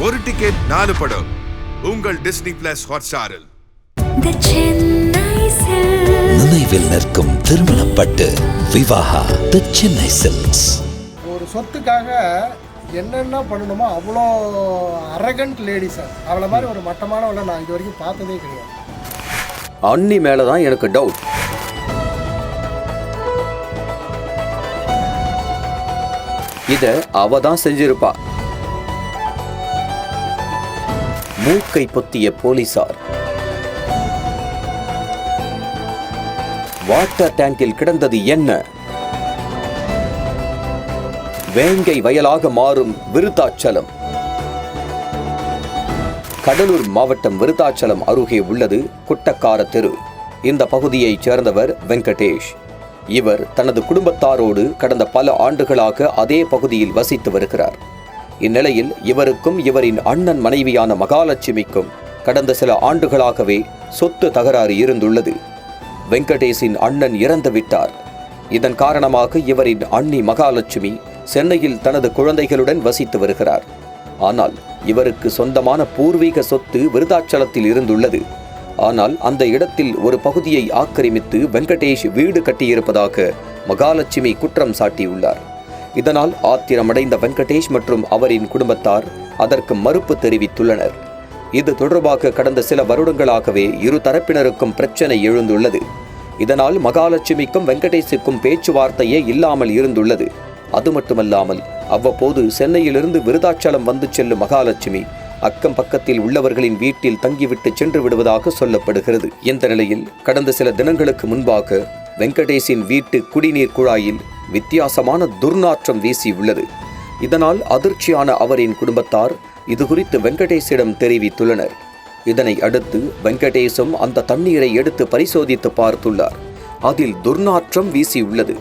ஒரு டிக்கெட் 4 படம் உங்கள் டிஸ்னி பிளஸ் ஹாட்ஸ்டாரில். நினைவில் நிற்கும் திருமணப்பட்டு விவாஹா தி சென்னை சில்க்ஸ். ஒரு சொத்துக்காக என்னென்ன பண்ணணுமோ அவ்வளோ அரகண்ட் லேடி சார். அவளை மாதிரி ஒரு மட்டமானவளை நான் இது வரைக்கும் பார்த்ததே கிடையாது. அண்ணி மேலதான் எனக்கு டவுட். இத அவ தான் செஞ்சிருப்பா. மூக்கை பொத்திய போலீசார் வாட்டர் டேங்கில் கிடந்தது என்ன? வேங்கை வயலாக மாறும் விருத்தாச்சலம். கடலூர் மாவட்டம் விருத்தாச்சலம் அருகே உள்ளது குட்டக்கார தெரு. இந்த பகுதியைச் சேர்ந்தவர் வெங்கடேஷ். இவர் தனது குடும்பத்தாரோடு கடந்த பல ஆண்டுகளாக அதே பகுதியில் வசித்து வருகிறார். இந்நிலையில் இவருக்கும் இவரின் அண்ணன் மனைவியான மகாலட்சுமிக்கும் கடந்த சில ஆண்டுகளாகவே சொத்து தகராறு இருந்துள்ளது. வெங்கடேஷின் அண்ணன் இறந்து விட்டார். இதன் காரணமாக இவரின் அண்ணி மகாலட்சுமி சென்னையில் தனது குழந்தைகளுடன் வசித்து வருகிறார். ஆனால் இவருக்கு சொந்தமான பூர்வீக சொத்து விருத்தாச்சலத்தில் இருந்துள்ளது. ஆனால் அந்த இடத்தில் ஒரு பகுதியை ஆக்கிரமித்து வெங்கடேஷ் வீடு கட்டியிருப்பதாக மகாலட்சுமி குற்றம் சாட்டியுள்ளார். இதனால் ஆத்திரமடைந்த வெங்கடேஷ் மற்றும் அவரின் குடும்பத்தார் அதற்கு மறுப்பு தெரிவித்துள்ளனர். இது தொடர்பாக கடந்த சில வருடங்களாகவே இரு தரப்பினருக்கும் பிரச்சனை எழுந்துள்ளது. இதனால் மகாலட்சுமிக்கும் வெங்கடேஷுக்கும் பேச்சுவார்த்தையே இல்லாமல் இருந்துள்ளது. அது மட்டுமல்லாமல் அவ்வப்போது சென்னையிலிருந்து விருத்தாச்சலம் வந்து செல்லும் மகாலட்சுமி அக்கம் பக்கத்தில் உள்ளவர்களின் வீட்டில் தங்கிவிட்டு சென்று விடுவதாக சொல்லப்படுகிறது. இந்த நிலையில் கடந்த சில தினங்களுக்கு முன்பாக வெங்கடேஷின் வீட்டு குடிநீர் குழாயில் வித்தியாசமான துர்நாற்றம் வீசியுள்ளது. இதனால் அதிர்ச்சியான அவரின் குடும்பத்தார் இது குறித்து வெங்கடேஷிடம் தெரிவித்துள்ளனர். இதனை அடுத்து வெங்கடேஷும் அந்த தண்ணீரை எடுத்து பரிசோதித்து பார்த்துள்ளார். அதில் துர்நாற்றம் வீசியுள்ளது.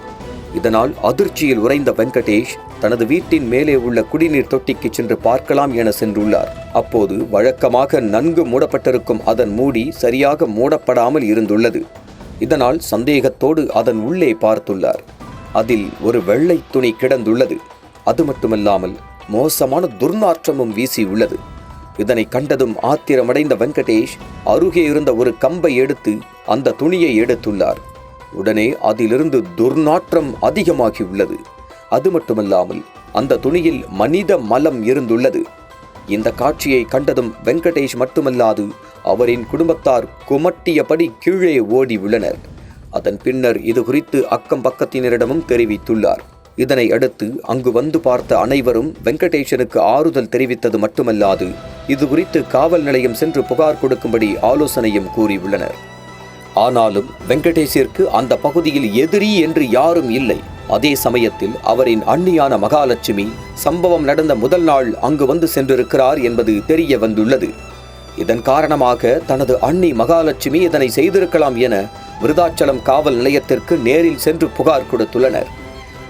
இதனால் அதிர்ச்சியில் உறைந்த வெங்கடேஷ் தனது வீட்டின் மேலே உள்ள குடிநீர் தொட்டிக்கு சென்று பார்க்கலாம் என சென்றுள்ளார். அப்போது வழக்கமாக நன்கு மூடப்பட்டிருக்கும் அதன் மூடி சரியாக மூடப்படாமல் இருந்துள்ளது. இதனால் சந்தேகத்தோடு அதன் உள்ளே பார்த்துள்ளார். அதில் ஒரு வெள்ளை துணி கிடந்துள்ளது. அது மட்டுமல்லாமல் மோசமான துர்நாற்றமும் வீசியுள்ளது. இதனை கண்டதும் ஆத்திரமடைந்த வெங்கடேஷ் அருகே இருந்த ஒரு கம்பை எடுத்து அந்த துணியை எடுத்துள்ளார். உடனே அதிலிருந்து துர்நாற்றம் அதிகமாகியுள்ளது. அது மட்டுமல்லாமல் அந்த துணியில் மனித மலம் இருந்துள்ளது. இந்த காட்சியை கண்டதும் வெங்கடேஷ் மட்டுமல்லாது அவரின் குடும்பத்தார் குமட்டியபடி கீழே ஓடி உள்ளனர். அதன் பின்னர் இது குறித்து அக்கம் பக்கத்தினரிடமும் தெரிவித்துள்ளார். இதனை அடுத்து அங்கு வந்து பார்த்த அனைவரும் வெங்கடேஷனுக்கு ஆறுதல் தெரிவித்தது மட்டுமல்லாது இது குறித்து காவல் நிலையம் சென்று புகார் கொடுக்கும்படி ஆலோசனையும் கூறியுள்ளனர். ஆனாலும் வெங்கடேஷிற்கு அந்த பகுதியில் எதிரி என்று யாரும் இல்லை. அதே சமயத்தில் அவரின் அண்ணியான மகாலட்சுமி சம்பவம் நடந்த முதல் நாள் அங்கு வந்து சென்றிருக்கிறார் என்பது தெரிய வந்துள்ளது. இதன் காரணமாக தனது அண்ணி மகாலட்சுமி இதனை செய்திருக்கலாம் என விருத்தாச்சலம் காவல் நிலையத்திற்கு நேரில் சென்று புகார் கொடுத்துள்ளனர்.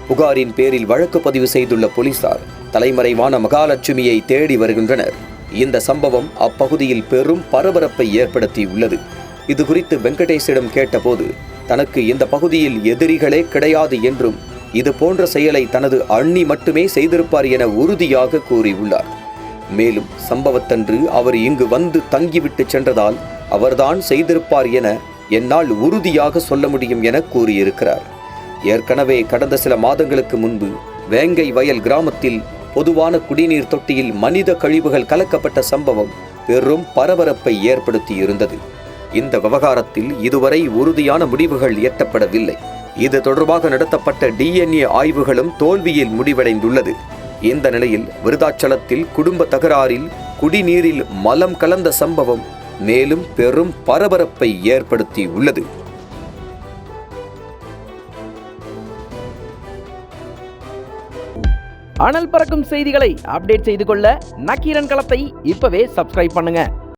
புகாரின் பேரில் வழக்கு பதிவு செய்துள்ள போலீசார் தலைமறைவான மகாலட்சுமியை தேடி வருகின்றனர். இந்த சம்பவம் அப்பகுதியில் பெரும் பரபரப்பை ஏற்படுத்தியுள்ளது. இது குறித்து வெங்கடேஷிடம் கேட்டபோது தனக்கு இந்த பகுதியில் எதிரிகளே கிடையாது என்றும் இது போன்ற செயலை தனது அண்ணி மட்டுமே செய்திருப்பார் என உறுதியாக கூறியுள்ளார். மேலும் சம்பவத்தன்று அவர் இங்கு வந்து தங்கிவிட்டு சென்றதால் அவர்தான் செய்திருப்பார் என என்னால் உறுதியாக சொல்ல முடியும் என கூறியிருக்கிறார். ஏற்கனவே கடந்த சில மாதங்களுக்கு முன்பு வேங்கை வயல் கிராமத்தில் பொதுவான குடிநீர் தொட்டியில் மனித கழிவுகள் கலக்கப்பட்ட சம்பவம் பெரும் பரபரப்பை ஏற்படுத்தியிருந்தது. இந்த விவகாரத்தில் இதுவரை உறுதியான முடிவுகள் எட்டப்படவில்லை. இது தொடர்பாக நடத்தப்பட்ட DNA ஆய்வுகளும் தோல்வியில் முடிவடைந்துள்ளது. இந்த நிலையில் விருத்தாச்சலத்தில் குடும்ப தகராறில் குடிநீரில் மலம் கலந்த சம்பவம் மேலும் பெரும் பரபரப்பை ஏற்படுத்தி உள்ளது. அனல் பறக்கும் செய்திகளை அப்டேட் செய்து கொள்ள நக்கீரன் களத்தை இப்பவே சப்ஸ்கிரைப் பண்ணுங்க.